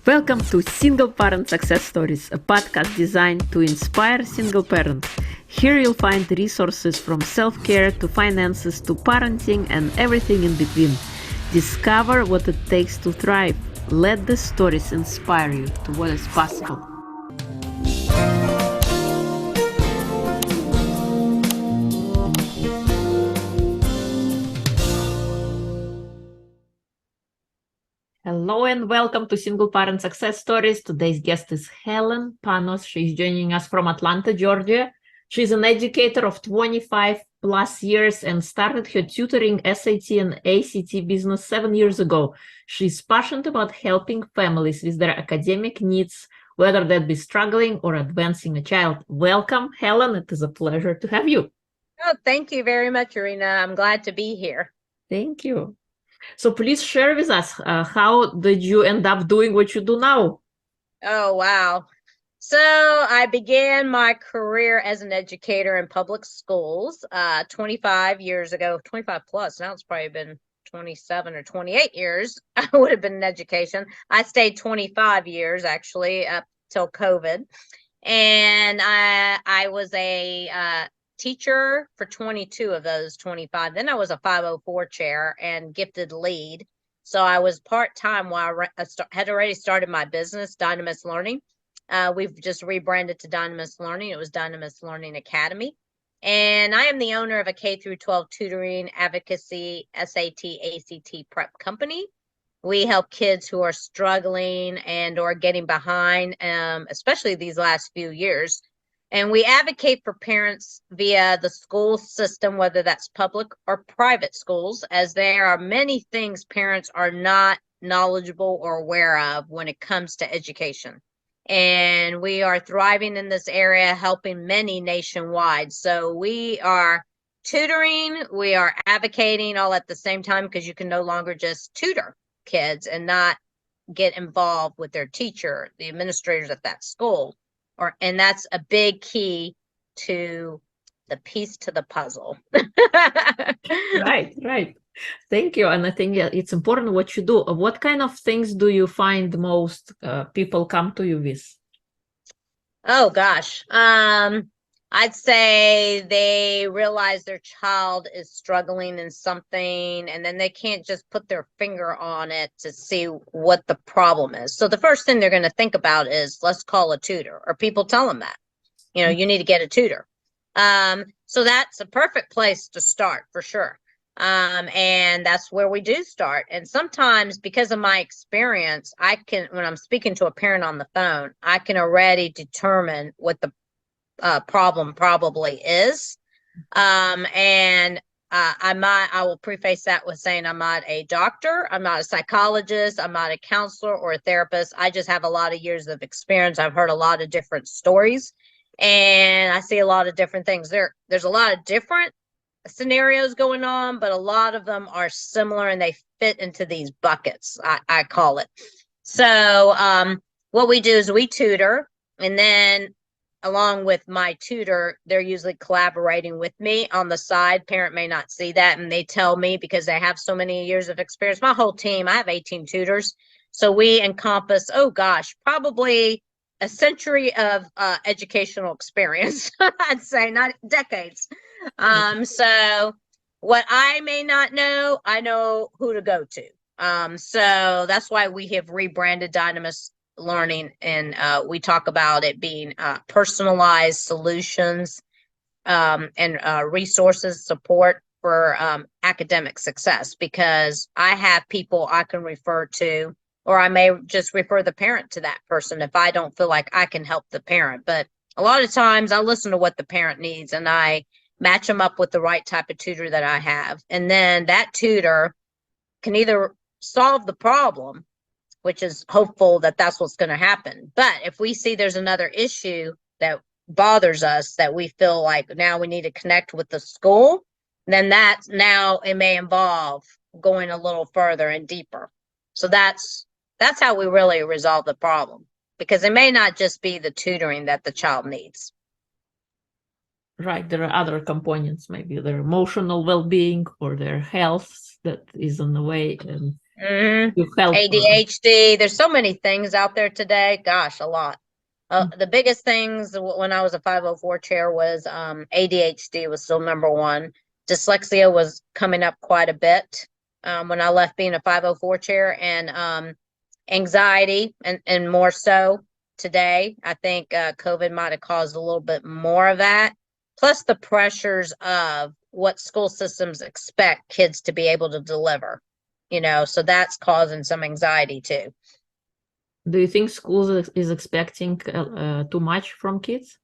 Welcome to Single Parent Success Stories, a podcast designed to inspire single parents. Here you'll find resources from self-care to finances to parenting and everything in between. Discover what it takes to thrive. Let the stories inspire you to what is possible. Hello and welcome to Single Parent Success Stories. Today's guest is Helen Panos. She's joining us from Atlanta, Georgia. She's an educator of 25 plus years and started her tutoring SAT and ACT business 7 years ago. She's passionate about helping families with their academic needs, whether that be struggling or advancing a child. Welcome, Helen. It is a pleasure to have you. Oh, thank you very much, Irina. I'm glad to be here. Thank you. So please share with us, how did you end up doing what you do now? Oh, wow. So I began my career as an educator in public schools 25 years ago, 25 plus. Now it's probably been 27 or 28 years. I would have been in education. I stayed 25 years actually up till COVID. And I was a teacher for 22 of those 25. Then I was a 504 chair and gifted lead. So I was part-time while I had already started my business, Dynamis Learning. We've just rebranded to Dynamis Learning. It was Dynamis Learning Academy. And I am the owner of a K-12 Tutoring, Advocacy, SAT, ACT prep company. We help kids who are struggling and or getting behind, especially these last few years. And we advocate for parents via the school system, whether that's public or private schools, as there are many things parents are not knowledgeable or aware of when it comes to education. And we are thriving in this area, helping many nationwide. So we are tutoring, we are advocating all at the same time, because you can no longer just tutor kids and not get involved with their teacher, the administrators at that school. And that's a big key to the piece to the puzzle. Right. Thank you. And I think it's important what you do. What kind of things do you find most people come to you with? Oh, gosh. I'd say they realize their child is struggling in something, and then they can't just put their finger on it to see what the problem is. So the first thing they're going to think about is, let's call a tutor, or people tell them that, you need to get a tutor. So that's a perfect place to start for sure. And that's where we do start. And sometimes, because of my experience, when I'm speaking to a parent on the phone, I can already determine what the problem probably is. I will preface that with saying I'm not a doctor, I'm not a psychologist, I'm not a counselor or a therapist. I just have a lot of years of experience. I've heard a lot of different stories, and I see a lot of different things. There's a lot of different scenarios going on, but a lot of them are similar, and they fit into these buckets, I call it. So what we do is we tutor, and then along with my tutor, they're usually collaborating with me on the side. Parent may not see that, and they tell me because they have so many years of experience. My whole team, I have 18 tutors. So we encompass, probably a century of educational experience, I'd say, not decades. So what I may not know, I know who to go to. So that's why we have rebranded Dynamis Learning, and we talk about it being personalized solutions and resources, support for academic success, because I have people I can refer to, or I may just refer the parent to that person if I don't feel like I can help the parent. But a lot of times I listen to what the parent needs, and I match them up with the right type of tutor that I have. And then that tutor can either solve the problem, which is hopeful that that's what's going to happen. But if we see there's another issue that bothers us, that we feel like now we need to connect with the school, then it may involve going a little further and deeper. So that's how we really resolve the problem, because it may not just be the tutoring that the child needs. Right. There are other components, maybe their emotional well-being or their health that is on the way. And Mhm. You help. ADHD. There's so many things out there today. Gosh, a lot. The biggest things when I was a 504 chair was ADHD was still number one. Dyslexia was coming up quite a bit when I left being a 504 chair, and anxiety, and more so today. I think COVID might have caused a little bit more of that. Plus the pressures of what school systems expect kids to be able to deliver, so that's causing some anxiety too. Do you think schools is expecting too much from kids?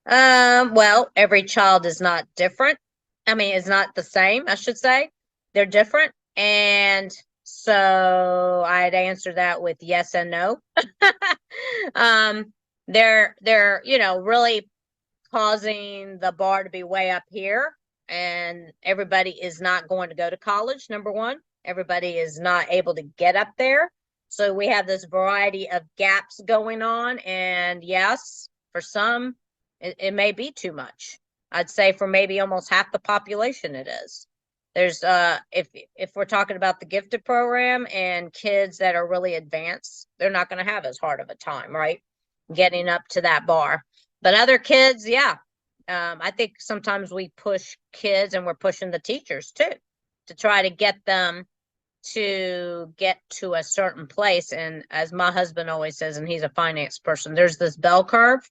Well, every child is not different. I mean, it's not the same, I should say. They're different. And so I'd answer that with yes and no. um, they're, really causing the bar to be way up here, and everybody is not going to go to college. Number one, everybody is not able to get up there. So we have this variety of gaps going on. And yes, for some, it may be too much. I'd say for maybe almost half the population it is. There's if we're talking about the gifted program and kids that are really advanced, they're not going to have as hard of a time, right? Getting up to that bar. But other kids, yeah. I think sometimes we push kids, and we're pushing the teachers too, to try to get them to get to a certain place. And as my husband always says, and he's a finance person, there's this bell curve.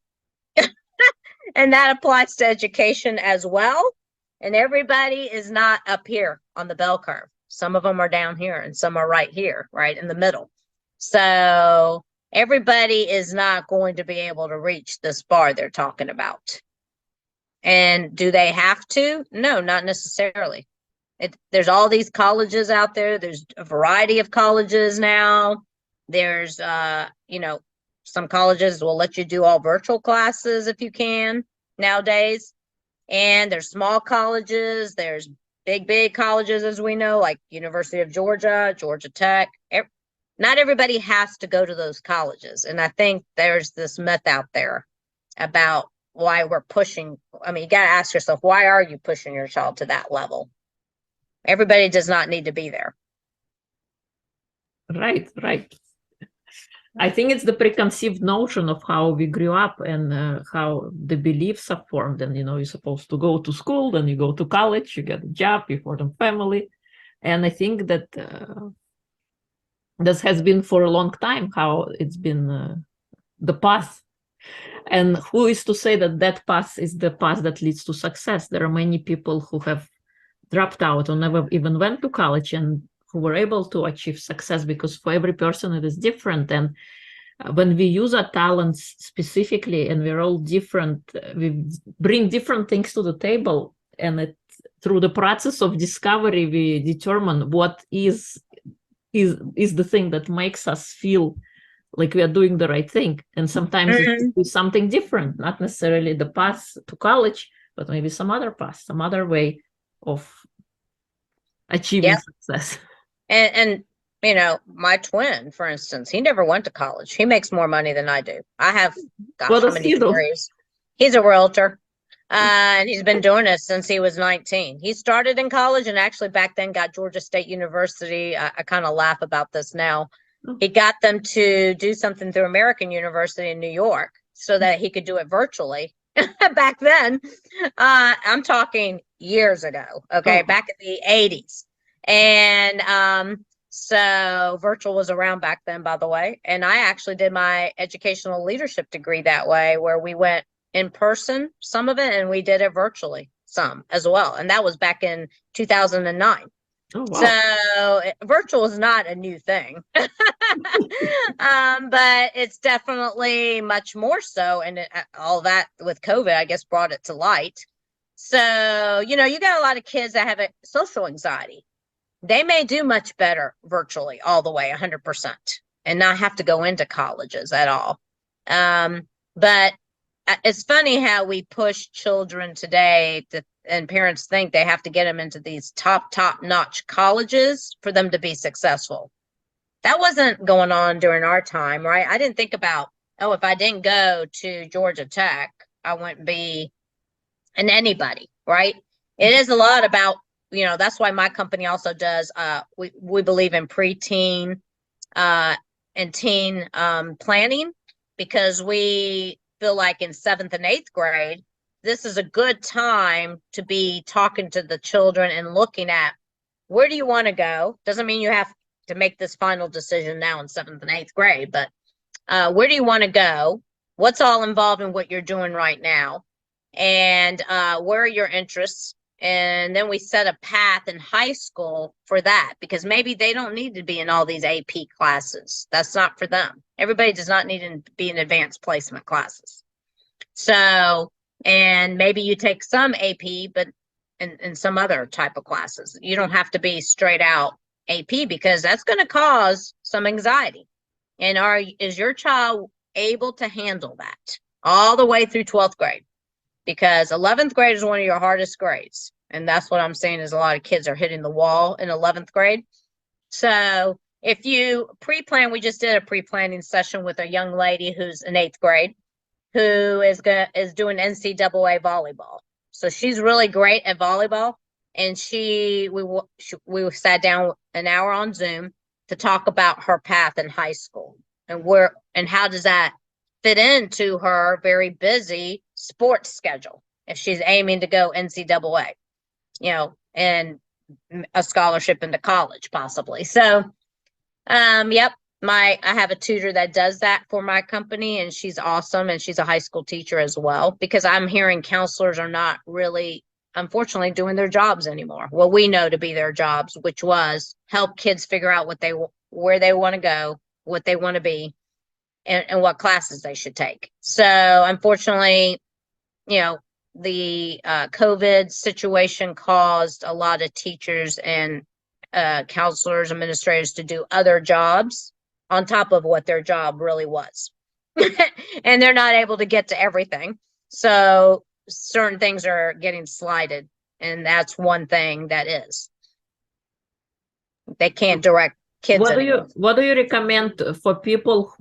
And that applies to education as well. And everybody is not up here on the bell curve. Some of them are down here, and some are right here, right in the middle. So everybody is not going to be able to reach this bar they're talking about. And do they have to? No, not necessarily. There's all these colleges out there. There's a variety of colleges now. There's, some colleges will let you do all virtual classes if you can nowadays. And there's small colleges. There's big colleges, as we know, like University of Georgia, Georgia Tech. Not everybody has to go to those colleges. And I think there's this myth out there about why we're pushing. I mean, you got to ask yourself, why are you pushing your child to that level? Everybody does not need to be there. Right. I think it's the preconceived notion of how we grew up, and how the beliefs are formed. And, you're supposed to go to school, then you go to college, you get a job, you form a family. And I think that this has been for a long time how it's been the path. And who is to say that that path is the path that leads to success? There are many people who have dropped out or never even went to college, and who were able to achieve success, because for every person it is different. And when we use our talents specifically, and we're all different, we bring different things to the table, and through the process of discovery, we determine what is the thing that makes us feel like we are doing the right thing. And sometimes it's something different, not necessarily the path to college, but maybe some other path, some other way of achieving success. And my twin, for instance, he never went to college. He makes more money than I do. I have, gosh, how many degrees? He's a realtor. And he's been doing this since he was 19. He started in college, and actually back then got Georgia State University. I kind of laugh about this now. He got them to do something through American University in New York so that he could do it virtually. Back then, I'm talking years ago, okay, back in the 80s. And so virtual was around back then, by the way. And I actually did my educational leadership degree that way, where we went in person, some of it, and we did it virtually, some as well. And that was back in 2009. Oh, wow. So virtual is not a new thing, but it's definitely much more so. And all that with COVID, I guess, brought it to light. So, you got a lot of kids that have social anxiety. They may do much better virtually all the way 100% and not have to go into colleges at all. But it's funny how we push children today and parents think they have to get them into these top-notch colleges for them to be successful. That wasn't going on during our time, right? I didn't think about, if I didn't go to Georgia Tech, I wouldn't be an anybody, right? It is a lot about, that's why my company also does, we believe in preteen and teen planning, because we feel like in 7th and 8th grade, this is a good time to be talking to the children and looking at, where do you want to go? Doesn't mean you have to make this final decision now in 7th and 8th grade, but where do you want to go? What's all involved in what you're doing right now? And where are your interests? And then we set a path in high school for that, because maybe they don't need to be in all these AP classes. That's not for them. Everybody does not need to be in advanced placement classes. So, and maybe you take some AP, but in some other type of classes. You don't have to be straight out AP, because that's going to cause some anxiety. And is your child able to handle that all the way through 12th grade? Because 11th grade is one of your hardest grades. And that's what I'm saying, is a lot of kids are hitting the wall in 11th grade. So if you pre-plan, we just did a pre-planning session with a young lady who's in 8th grade, who is doing NCAA volleyball. So she's really great at volleyball. And we sat down an hour on Zoom to talk about her path in high school, and how does that fit into her very busy sports schedule if she's aiming to go NCAA, and a scholarship into college possibly. So, yep, I have a tutor that does that for my company, and she's awesome, and she's a high school teacher as well, because I'm hearing counselors are not really, unfortunately, doing their jobs anymore. What we know to be their jobs, which was help kids figure out where they want to go, what they want to be, and what classes they should take. So unfortunately, the COVID situation caused a lot of teachers and counselors, administrators to do other jobs on top of what their job really was. And they're not able to get to everything. So certain things are getting slighted. And that's one thing that is. They can't direct kids. What do you recommend for people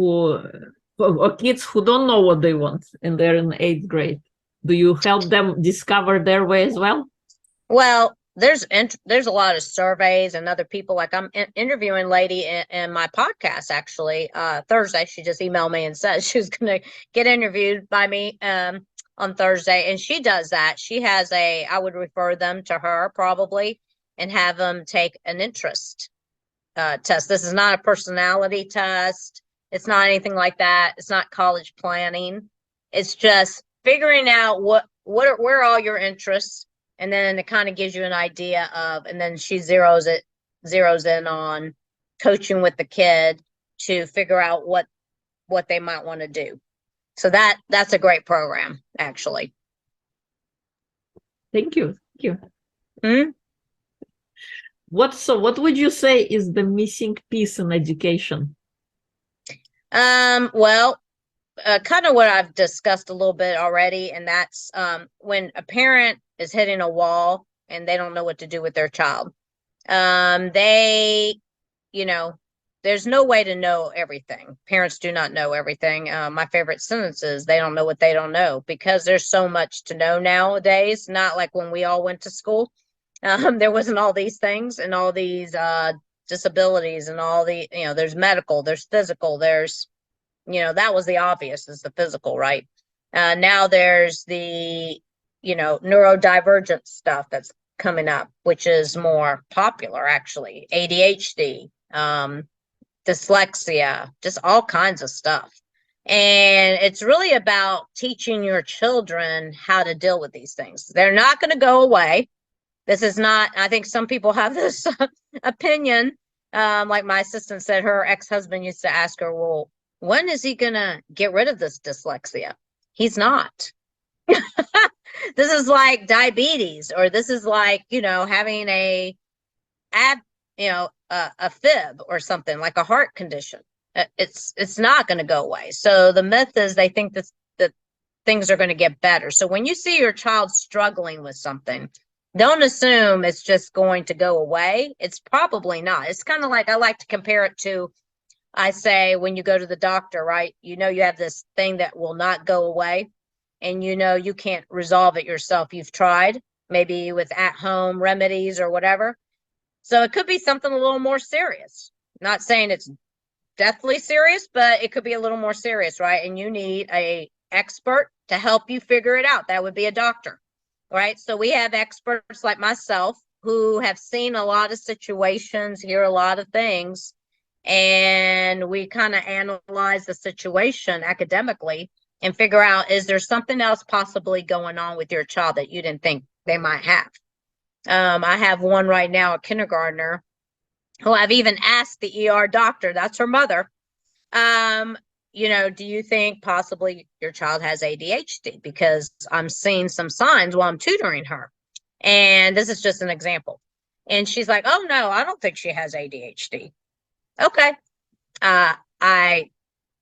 or kids who don't know what they want and they're in 8th grade? Do you help them discover their way as well? Well, there's a lot of surveys and other people. Like I'm interviewing a lady in my podcast, actually, Thursday. She just emailed me and said she was going to get interviewed by me on Thursday. And she does that. She has I would refer them to her probably and have them take an interest test. This is not a personality test. It's not anything like that. It's not college planning. It's just figuring out where are all your interests, and then it kind of gives you an idea of, and then she zeroes in on coaching with the kid to figure out what they might want to do. So that's a great program, actually. Thank you. Hmm? What would you say is the missing piece in education? Well, kind of what I've discussed a little bit already, and that's when a parent is hitting a wall and they don't know what to do with their child. There's no way to know everything. Parents do not know everything. My favorite sentence is, they don't know what they don't know, because there's so much to know nowadays. Not like when we all went to school. There wasn't all these things and all these disabilities and all the, there's medical, there's physical, there's, that was the obvious, is the physical, right? Now there's the, neurodivergent stuff that's coming up, which is more popular, actually. ADHD, dyslexia, just all kinds of stuff. And it's really about teaching your children how to deal with these things. They're not going to go away. This is not, I think some people have this opinion. Like my assistant said, her ex-husband used to ask her, well, when is he going to get rid of this dyslexia? He's not. This is like diabetes, or this is like, having a fib or something, like a heart condition. It's not going to go away. So the myth is they think that things are going to get better. So when you see your child struggling with something, don't assume it's just going to go away. It's probably not. It's kind of like, I like to compare it to, I say, when you go to the doctor, right? You have this thing that will not go away, and you can't resolve it yourself. You've tried. maybe with at-home remedies or whatever. So it could be something a little more serious. Not saying it's deathly serious, but it could be a little more serious, right? And you need a expert to help you figure it out. That would be a doctor, right? So we have experts like myself who have seen a lot of situations, hear a lot of things, and we kind of analyze the situation academically and figure out, is there something else possibly going on with your child that you didn't think they might have? I have one right now, a kindergartner, who I've even asked the ER doctor, that's her mother, you know, do you think possibly your child has ADHD? Because I'm seeing some signs while I'm tutoring her. And this is just an example. And she's like, oh, no, I don't think she has ADHD. Okay. I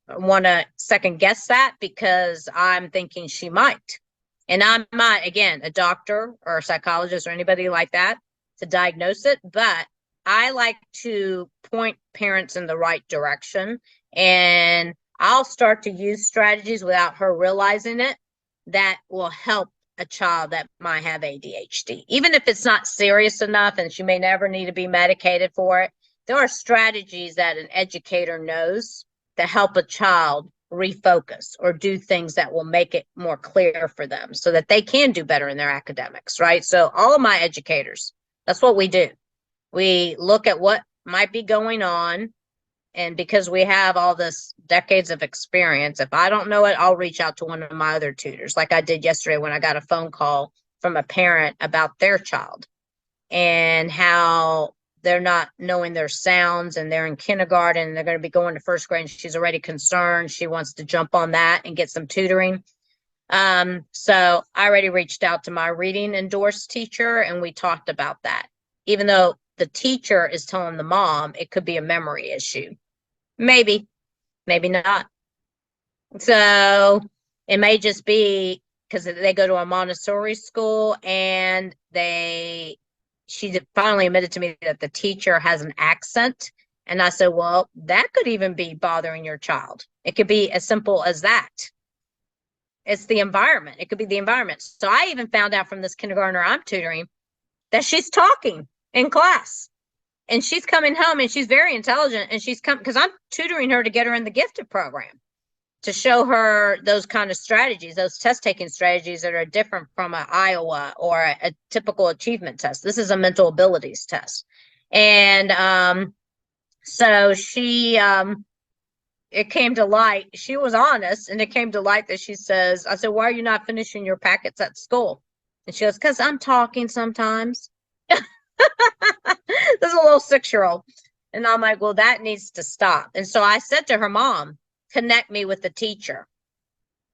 want to second guess that because I'm thinking she might. And I'm not, again, a doctor or a psychologist or anybody like that to diagnose it, but I like to point parents in the right direction, and I'll start to use strategies without her realizing it that will help a child that might have ADHD. Even if it's not serious enough and she may never need to be medicated for it, there are strategies that an educator knows to help a child refocus or do things that will make it more clear for them so that they can do better in their academics, right? So all of my educators, that's what we do. We look at what might be going on, and because we have all this decades of experience, if I don't know it, I'll reach out to one of my other tutors, like I did yesterday when I got a phone call from a parent about their child and how they're not knowing their sounds, and they're in kindergarten and they're going to be going to first grade, and she's already concerned. She wants to jump on that and get some tutoring. So I already reached out to my reading endorsed teacher, and we talked about that. Even though the teacher is telling the mom it could be a memory issue. Maybe, maybe not. So it may just be because they go to a Montessori school, and she finally admitted to me that the teacher has an accent. And I said, well, that could even be bothering your child. It could be as simple as that. It's the environment. It could be the environment. So I even found out from this kindergartner I'm tutoring that she's talking in class, and she's coming home, and she's very intelligent, and she's come because I'm tutoring her to get her in the gifted program to show her those kind of strategies, those test taking strategies that are different from an Iowa or a typical achievement test. This is a mental abilities test. And so she it came to light, she was honest, and it came to light that she says, I said, why are you not finishing your packets at school? And she goes, because I'm talking sometimes. This is a little 6-year-old. And I'm like, well, that needs to stop. And so I said to her mom, connect me with the teacher.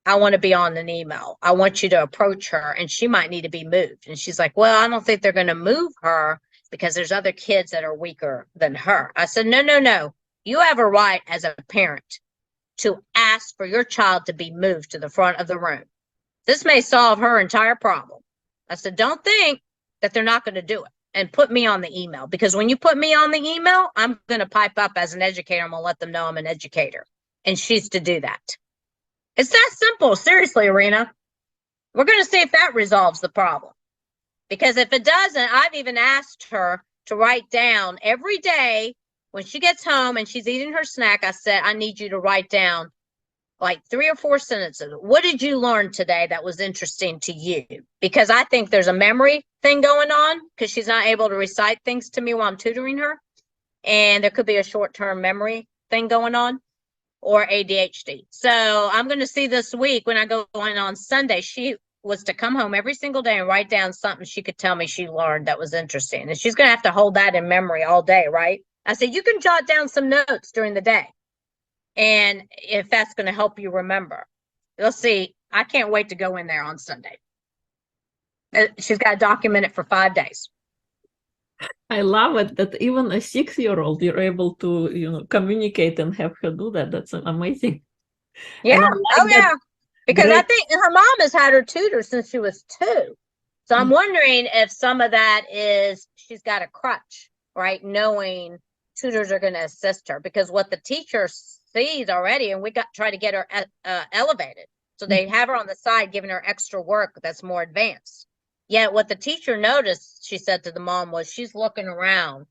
I want to be on an email. I want you to approach her, and she might need to be moved. And she's like, well, I don't think they're going to move her because there's other kids that are weaker than her. I said, no, no, no. You have a right as a parent to ask for your child to be moved to the front of the room. This may solve her entire problem. I said, don't think that they're not going to do it. And put me on the email, because when you put me on the email, I'm going to pipe up as an educator. I'm going to let them know I'm an educator, and she's to do that. It's that simple. Seriously, Irina. We're going to see if that resolves the problem, because if it doesn't, I've even asked her to write down every day when she gets home and she's eating her snack. I said, I need you to write down like 3 or 4 sentences. What did you learn today that was interesting to you? Because I think there's a memory thing going on because she's not able to recite things to me while I'm tutoring her. And there could be a short-term memory thing going on, or ADHD. So I'm going to see this week when I go in on Sunday, she was to come home every single day and write down something she could tell me she learned that was interesting. And she's going to have to hold that in memory all day, right? I said, you can jot down some notes during the day, and if that's going to help you remember. You'll see. I can't wait to go in there on Sunday. She's got to document it for 5 days. I love it that even a 6-year-old you're able to, communicate and have her do that. That's amazing. Yeah. And I like yeah. Because I great. think her mom has had her tutor since she was 2. So I'm wondering if some of that is she's got a crutch, right? Knowing tutors are going to assist her, because what the teacher sees already, and we try to get her elevated. So they have her on the side, giving her extra work that's more advanced. Yet what the teacher noticed, she said to the mom, was she's looking around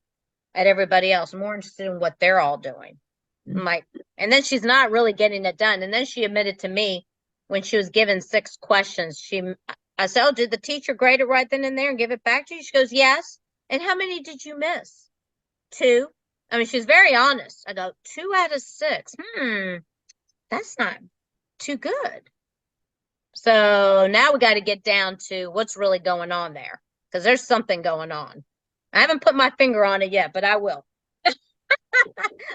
at everybody else, more interested in what they're all doing. I'm like, and then she's not really getting it done. And then she admitted to me when she was given 6 questions, I said, oh, did the teacher grade it right then and there and give it back to you? She goes, yes. And how many did you miss? 2. I mean, she's very honest. I go, 2 out of 6. That's not too good. So now we got to get down to what's really going on there, because there's something going on. I haven't put my finger on it yet, but I will.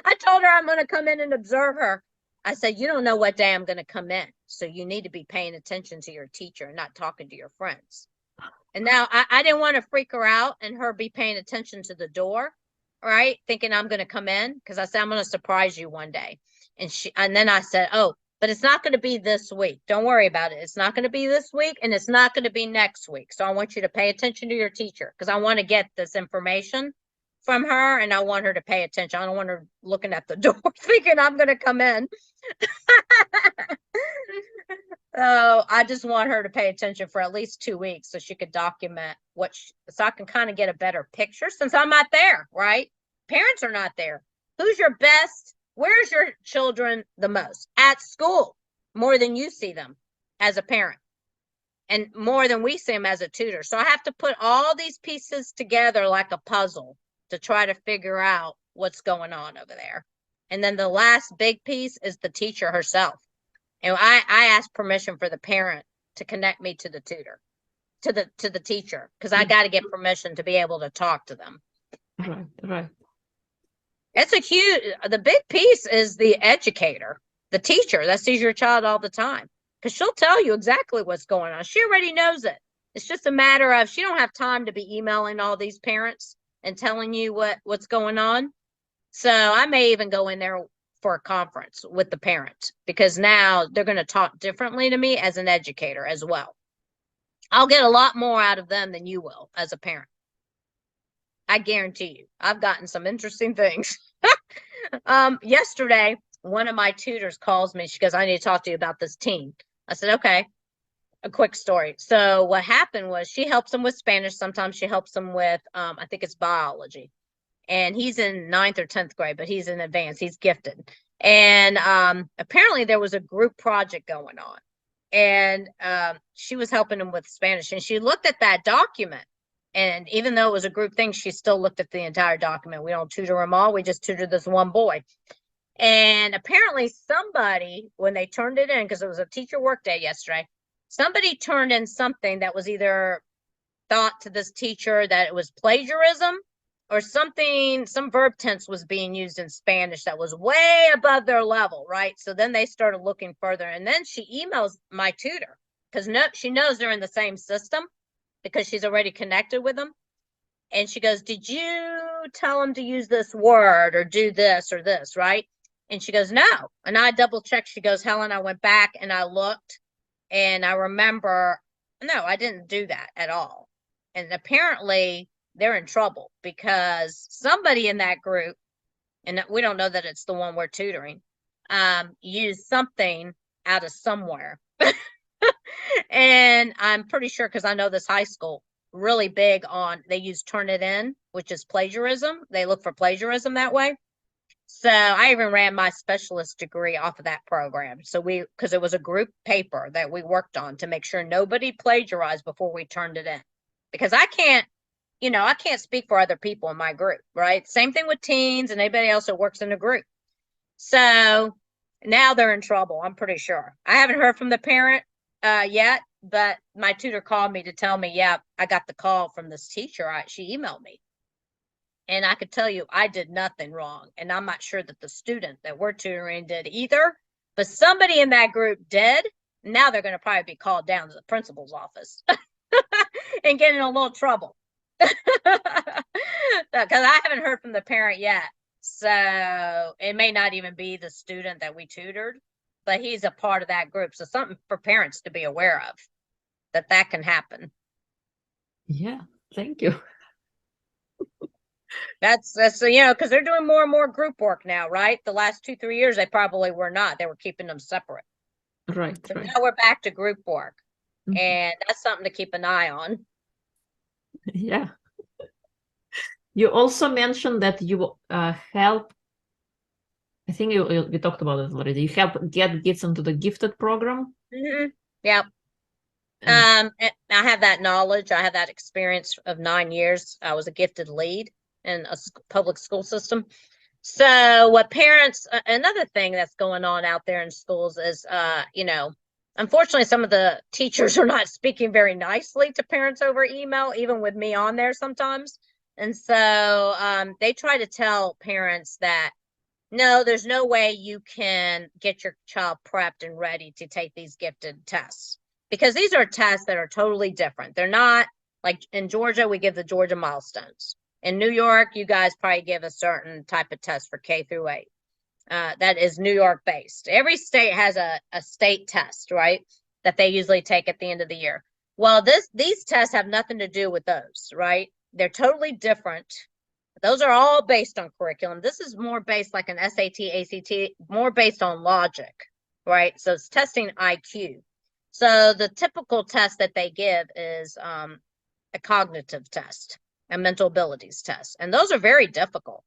I told her I'm going to come in and observe her. I said, you don't know what day I'm going to come in. So you need to be paying attention to your teacher and not talking to your friends. And now I didn't want to freak her out and her be paying attention to the door, right? Thinking I'm going to come in, because I said, I'm going to surprise you one day. And then I said, oh, but it's not going to be this week. Don't worry about it. It's not going to be this week, and it's not going to be next week. So I want you to pay attention to your teacher, because I want to get this information from her, and I want her to pay attention. I don't want her looking at the door thinking I'm going to come in. So I just want her to pay attention for at least 2 weeks so she could document so I can kind of get a better picture, since I'm not there, right? Parents are not there. Who's your best? Where's your children the most? At school, more than you see them as a parent, and more than we see them as a tutor. So I have to put all these pieces together like a puzzle to try to figure out what's going on over there. And then the last big piece is the teacher herself. And I asked permission for the parent to connect me to the tutor, to the teacher, because I got to get permission to be able to talk to them. Right. It's the big piece is the educator, the teacher that sees your child all the time, because she'll tell you exactly what's going on. She already knows it. It's just a matter of, she don't have time to be emailing all these parents and telling you what's going on. So I may even go in there for a conference with the parents, because now they're going to talk differently to me as an educator as well. I'll get a lot more out of them than you will as a parent. I guarantee you. I've gotten some interesting things. Yesterday, one of my tutors calls me. She goes, I need to talk to you about this teen. I said, okay. A quick story. So what happened was, she helps him with Spanish. Sometimes she helps him with, I think it's biology. And he's in 9th or 10th grade, but he's in advanced. He's gifted. And apparently there was a group project going on. And she was helping him with Spanish. And she looked at that document. And even though it was a group thing, she still looked at the entire document. We don't tutor them all. We just tutor this one boy. And apparently somebody, when they turned it in, because it was a teacher work day yesterday, somebody turned in something that was either thought to this teacher that it was plagiarism, or something, some verb tense was being used in Spanish that was way above their level, right? So then they started looking further. And then she emails my tutor, because she knows they're in the same system, because she's already connected with them. And she goes, did you tell them to use this word or do this or this, right? And she goes, no. And I double checked. She goes, Helen, I went back and I looked, and I remember, no, I didn't do that at all. And apparently they're in trouble, because somebody in that group, and we don't know that it's the one we're tutoring, used something out of somewhere. And I'm pretty sure, because I know this high school really big on, they use Turnitin, which is plagiarism. They look for plagiarism that way. So I even ran my specialist degree off of that program. So because it was a group paper that we worked on to make sure nobody plagiarized before we turned it in. Because I can't speak for other people in my group, right? Same thing with teens and anybody else that works in the group. So now they're in trouble, I'm pretty sure. I haven't heard from the parent yet, but my tutor called me to tell me, yeah, I got the call from this teacher. She emailed me. And I could tell you I did nothing wrong. And I'm not sure that the student that we're tutoring did either. But somebody in that group did. Now they're going to probably be called down to the principal's office and get in a little trouble. Because I haven't heard from the parent yet. So it may not even be the student that we tutored, but he's a part of that group. So something for parents to be aware of, that can happen. Yeah, thank you. That's because they're doing more and more group work now, right? The last 2-3 years, they probably were not. They were keeping them separate. Right. So now we're back to group work. And that's something to keep an eye on. Yeah. You also mentioned that you help, I think we talked about it already. You help get kids into the gifted program. Yep. And I have that knowledge. I have that experience of 9 years. I was a gifted lead in a public school system. So what parents, another thing that's going on out there in schools is, unfortunately, some of the teachers are not speaking very nicely to parents over email, even with me on there sometimes. And so they try to tell parents that, no, there's no way you can get your child prepped and ready to take these gifted tests, because these are tests that are totally different. They're not like in Georgia, we give the Georgia milestones. In New York, you guys probably give a certain type of test for K-8. That is New York based. Every state has a state test, right? That they usually take at the end of the year. Well, these tests have nothing to do with those, right? They're totally different. Those are all based on curriculum. This is more based like an SAT, ACT, more based on logic, right? So it's testing IQ. So the typical test that they give is a cognitive test, a mental abilities test. And those are very difficult.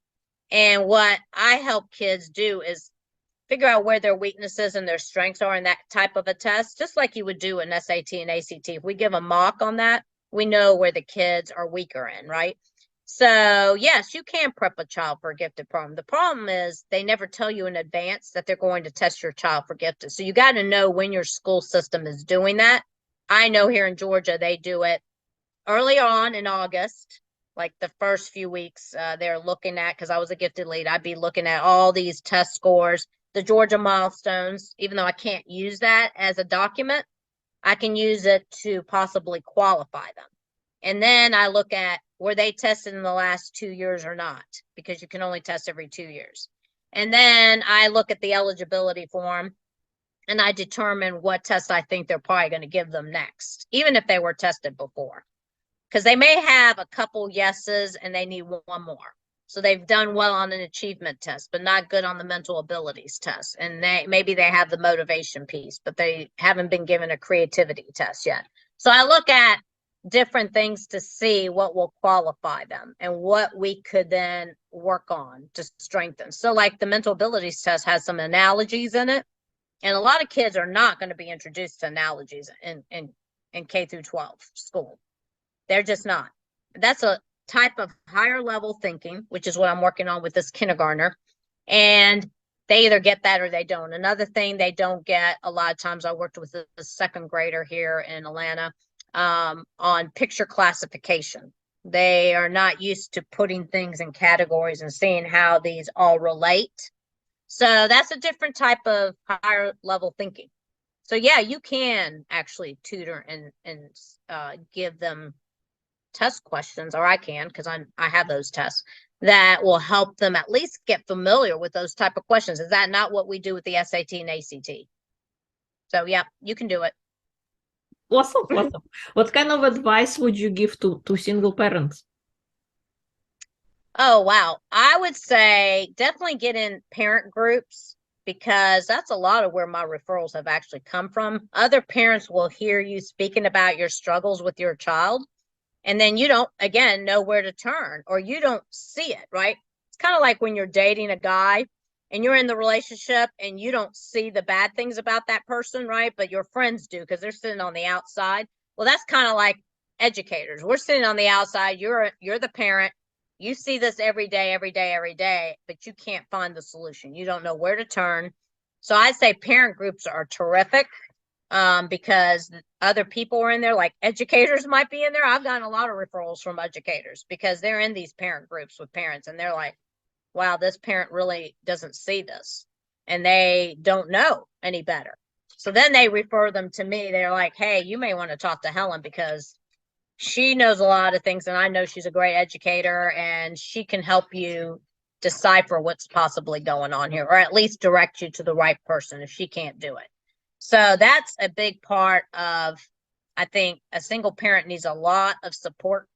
And what I help kids do is figure out where their weaknesses and their strengths are in that type of a test, just like you would do an SAT and ACT. If we give a mock on that, we know where the kids are weaker in, right? So yes, you can prep a child for a gifted program. The problem is they never tell you in advance that they're going to test your child for gifted. So you got to know when your school system is doing that. I know here in Georgia, they do it early on in August, like the first few weeks. They're looking at, because I was a gifted lead, I'd be looking at all these test scores, the Georgia milestones. Even though I can't use that as a document, I can use it to possibly qualify them. And then I look at, were they tested in the last 2 years or not? Because you can only test every 2 years. And then I look at the eligibility form and I determine what test I think they're probably going to give them next, even if they were tested before. Because they may have a couple yeses and they need one more. So they've done well on an achievement test, but not good on the mental abilities test. And maybe they have the motivation piece, but they haven't been given a creativity test yet. So I look at different things to see what will qualify them and what we could then work on to strengthen. So like the mental abilities test has some analogies in it. And a lot of kids are not going to be introduced to analogies in K through 12 school. They're just not. That's a type of higher level thinking, which is what I'm working on with this kindergartner. And they either get that or they don't. Another thing they don't get a lot of times, I worked with a second grader here in Atlanta on picture classification. They are not used to putting things in categories and seeing how these all relate. So that's a different type of higher level thinking. So yeah, you can actually tutor and give them test questions, or I can, because I have those tests that will help them at least get familiar with those type of questions. Is that not what we do with the SAT and ACT? So yeah, you can do it. awesome, awesome. What kind of advice would you give to single parents? Oh, wow. I would say definitely get in parent groups, because that's a lot of where my referrals have actually come from. Other parents will hear you speaking about your struggles with your child, and then you don't, again, know where to turn, or you don't see it, right? It's kind of like when you're dating a guy and you're in the relationship and you don't see the bad things about that person, right? But your friends do, because they're sitting on the outside. Well, that's kind of like educators. We're sitting on the outside. You're the parent. You see this every day, but you can't find the solution. You don't know where to turn. So I'd say parent groups are terrific, because other people are in there, like educators might be in there. I've gotten a lot of referrals from educators because they're in these parent groups with parents, and they're like, wow, this parent really doesn't see this, and they don't know any better. So then they refer them to me. They're like, hey, you may want to talk to Helen, because she knows a lot of things, and I know she's a great educator, and she can help you decipher what's possibly going on here, or at least direct you to the right person if she can't do it. So that's a big part of, I think a single parent needs a lot of support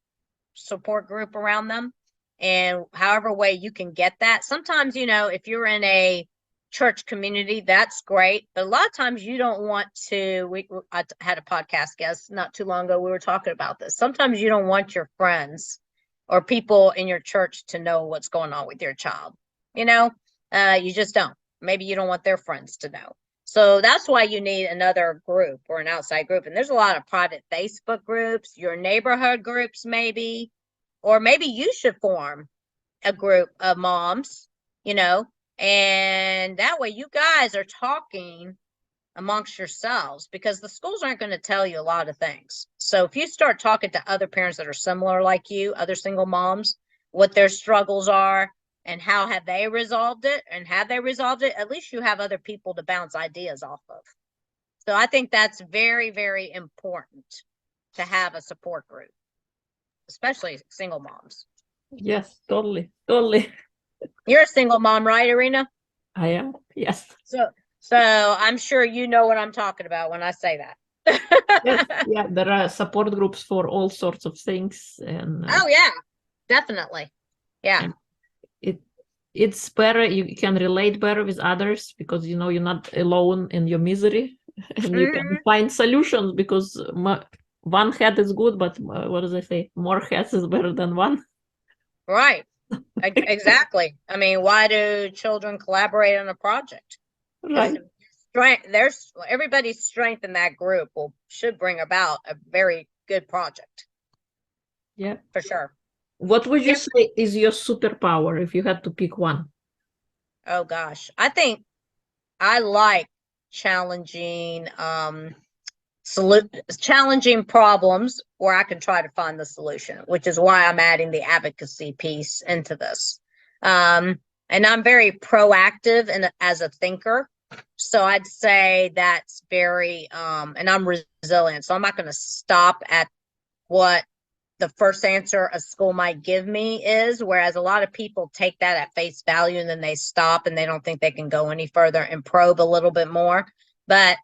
group around them. And however way you can get that. Sometimes, if you're in a church community, that's great. But a lot of times you don't want to, I had a podcast guest not too long ago. We were talking about this. Sometimes you don't want your friends or people in your church to know what's going on with your child. You know, you just don't. Maybe you don't want their friends to know. So that's why you need another group or an outside group. And there's a lot of private Facebook groups, your neighborhood groups, maybe, or maybe you should form a group of moms, you know, and that way you guys are talking amongst yourselves, because the schools aren't going to tell you a lot of things. So if you start talking to other parents that are similar like you, other single moms, what their struggles are and how have they resolved it, and have they resolved it, at least you have other people to bounce ideas off of. So I think that's very, very important to have a support group, especially single moms. Yes, totally, totally. You're a single mom, right, Irina? I am. Yes. So I'm sure you know what I'm talking about when I say that. Yes. Yeah, there are support groups for all sorts of things, and Oh yeah, definitely. Yeah. and it's better. You can relate better with others because you know you're not alone in your misery, and you can find solutions because one head is good, but what do they say? More heads is better than one. Right. Exactly. I mean, why do children collaborate on a project? Right. There's everybody's strength in that group should bring about a very good project. Yeah. For sure. What would you say is your superpower if you had to pick one? Oh gosh. I think I like challenging challenging problems where I can try to find the solution, which is why I'm adding the advocacy piece into this. And I'm very proactive and as a thinker. So I'd say that's very, and I'm resilient. So I'm not going to stop at what the first answer a school might give me is, whereas a lot of people take that at face value and then they stop and they don't think they can go any further and probe a little bit more. But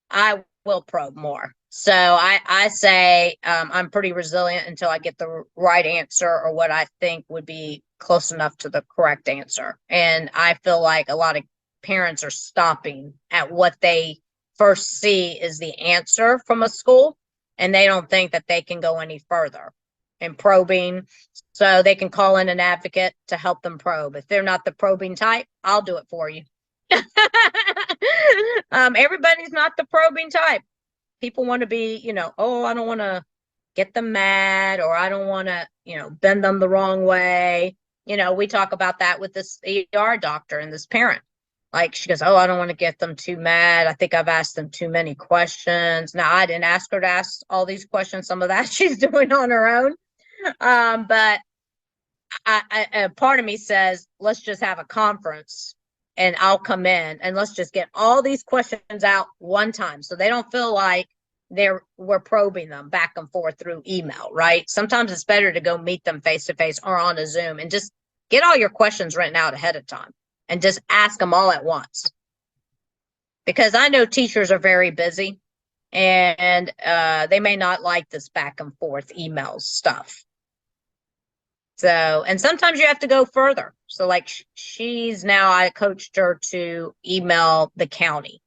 I will probe more. So I say I'm pretty resilient until I get the right answer or what I think would be close enough to the correct answer. And I feel like a lot of parents are stopping at what they first see is the answer from a school, and they don't think that they can go any further in probing. So they can call in an advocate to help them probe. If they're not the probing type, I'll do it for you. Everybody's not the probing type. People want to be, you know, oh, I don't want to get them mad, or I don't want to, you know, bend them the wrong way. You know, we talk about that with this ER doctor and this parent. Like she goes, oh, I don't want to get them too mad. I think I've asked them too many questions. Now, I didn't ask her to ask all these questions. Some of that she's doing on her own. But a part of me says, let's just have a conference and I'll come in and let's just get all these questions out one time so they don't feel like we're probing them back and forth through email, right? Sometimes it's better to go meet them face to face or on a Zoom and just get all your questions written out ahead of time and just ask them all at once. Because I know teachers are very busy and they may not like this back and forth email stuff. So, and sometimes you have to go further. So like I coached her to email the county.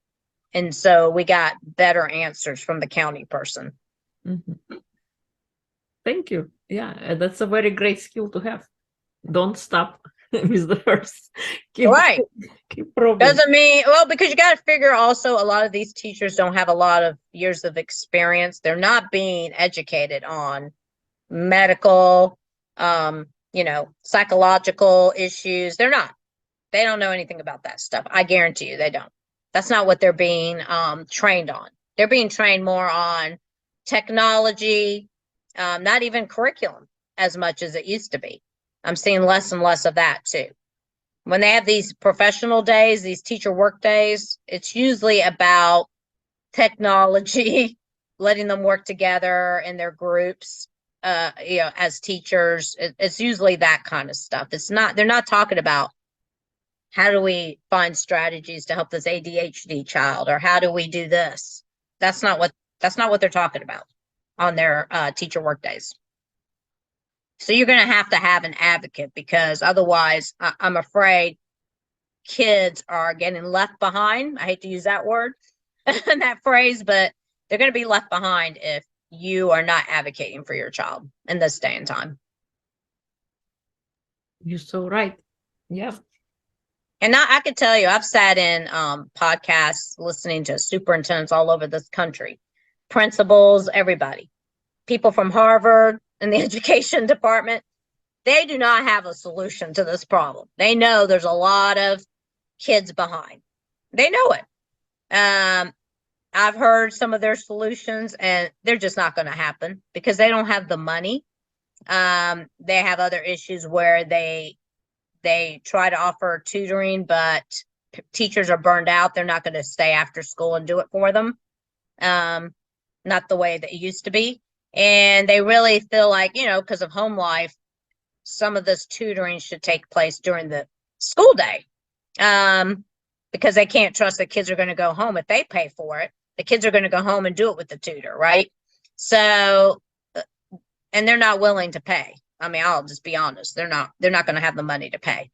And so we got better answers from the county person. Mm-hmm. Thank you. Yeah, that's a very great skill to have. Don't stop with the first. Keep probing. Doesn't mean, well, because you got to figure also a lot of these teachers don't have a lot of years of experience. They're not being educated on medical, you know, psychological issues. They don't know anything about that stuff. I guarantee you they don't. That's not what they're being trained on. They're being trained more on technology, not even curriculum as much as it used to be. I'm seeing less and less of that too. When they have these professional days, these teacher work days, it's usually about technology, letting them work together in their groups. You know, as teachers, it's usually that kind of stuff. They're not talking about how do we find strategies to help this ADHD child, or how do we do this? That's not what they're talking about on their teacher work days. So you're going to have an advocate, because otherwise I'm afraid kids are getting left behind. I hate to use that word and that phrase, but they're going to be left behind if you are not advocating for your child in this day and time. You're so right. Yeah. And I can tell you, I've sat in podcasts listening to superintendents all over this country, principals, everybody, people from Harvard and the education department. They do not have a solution to this problem. They know there's a lot of kids behind. They know it. I've heard some of their solutions, and they're just not going to happen because they don't have the money. They have other issues where they try to offer tutoring, but teachers are burned out. They're not going to stay after school and do it for them. Not the way that it used to be. And they really feel like, because of home life, some of this tutoring should take place during the school day. Because they can't trust that kids are going to go home. If they pay for it, the kids are going to go home and do it with the tutor, right? So, and they're not willing to pay. I mean, I'll just be honest. They're not going to have the money to pay.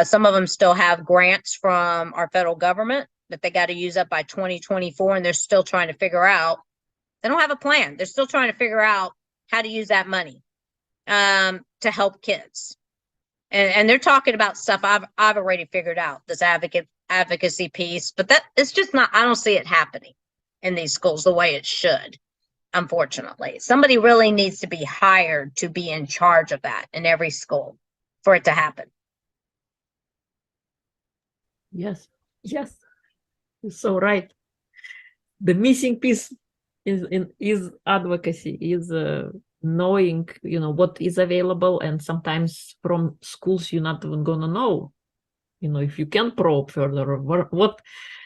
Some of them still have grants from our federal government that they got to use up by 2024, and they're still trying to figure out. They don't have a plan. They're still trying to figure out how to use that money to help kids. And they're talking about stuff I've already figured out, this advocacy piece, but that it's just not, I don't see it happening in these schools the way it should. Unfortunately, somebody really needs to be hired to be in charge of that in every school for it to happen. Yes. You're so right. The missing piece is advocacy, is knowing, what is available, and sometimes from schools you're not even gonna know, if you can probe further, or what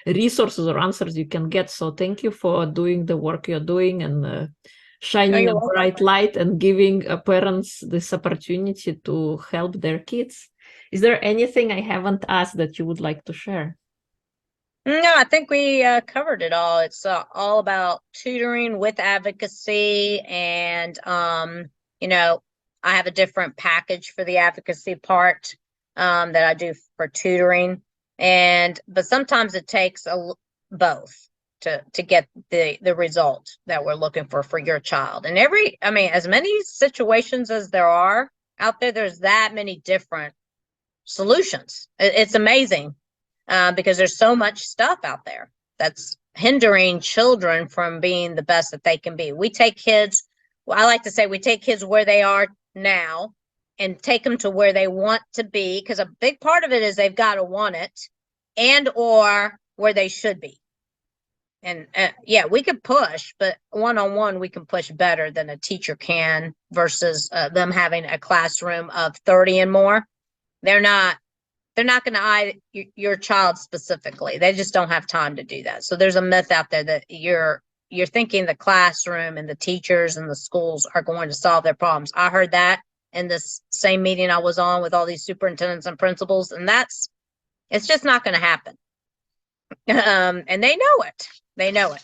resources or answers you can get. So thank you for doing the work you're doing and shining a bright light and giving parents this opportunity to help their kids. Is there anything I haven't asked that you would like to share? No, I think we covered it all. It's all about tutoring with advocacy, and I have a different package for the advocacy part that I do for tutoring, but sometimes it takes both to get the result that we're looking for your child. And as many situations as there are out there, there's that many different solutions. It's amazing. Because there's so much stuff out there that's hindering children from being the best that they can be. We take kids, I like to say we take kids where they are now and take them to where they want to be, because a big part of it is they've got to want it, and or where they should be. And we can push, but one-on-one we can push better than a teacher can versus them having a classroom of 30 and more. They're not going to eye your child specifically. They just don't have time to do that. So there's a myth out there that you're thinking the classroom and the teachers and the schools are going to solve their problems. I heard that in this same meeting I was on with all these superintendents and principals, and it's just not going to happen. And they know it. They know it.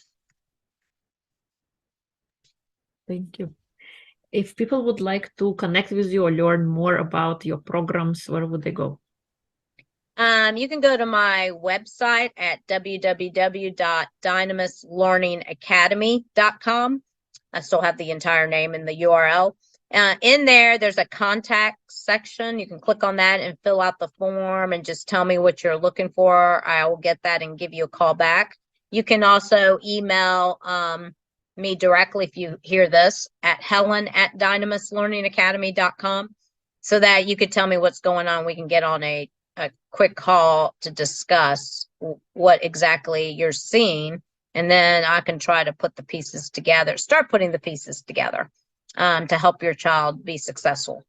Thank you. If people would like to connect with you or learn more about your programs, where would they go? You can go to my website at www.dynamislearningacademy.com. I still have the entire name in the URL. In there's a contact section. You can click on that and fill out the form and just tell me what you're looking for. I will get that and give you a call back. You can also email me directly if you hear this at helen@dynamislearningacademy.com, so that you could tell me what's going on. We can get on a quick call to discuss what exactly you're seeing, and then I can try to put the pieces together, start putting the pieces together to help your child be successful.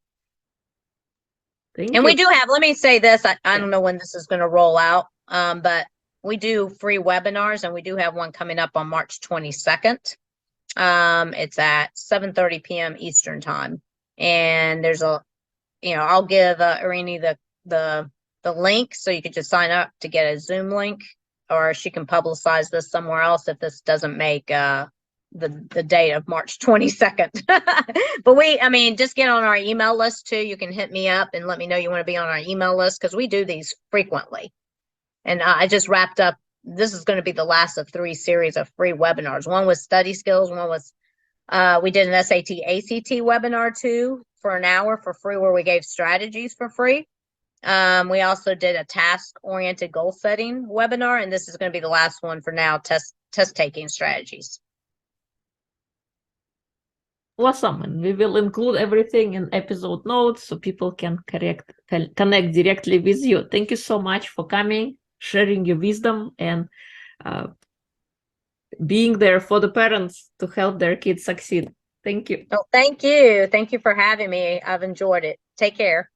Thank you. We do have, let me say this, I don't know when this is going to roll out, but we do free webinars, and we do have one coming up on March 22nd. It's at 7:30 p.m. Eastern time, and there's I'll give Irina the link, so you could just sign up to get a Zoom link, or she can publicize this somewhere else if this doesn't make the date of March 22nd. But just get on our email list too. You can hit me up and let me know you want to be on our email list, because we do these frequently. And I just wrapped up. This is going to be the last of 3 series of free webinars. One was study skills. One was we did an SAT, ACT webinar too for an hour for free, where we gave strategies for free. We also did a task-oriented goal setting webinar, and this is going to be the last one for now, test taking strategies. Awesome. And we will include everything in episode notes so people can connect directly with you. Thank you so much for coming, sharing your wisdom, and being there for the parents to help their kids succeed. Thank you. Oh, thank you. Thank you for having me. I've enjoyed it. Take care.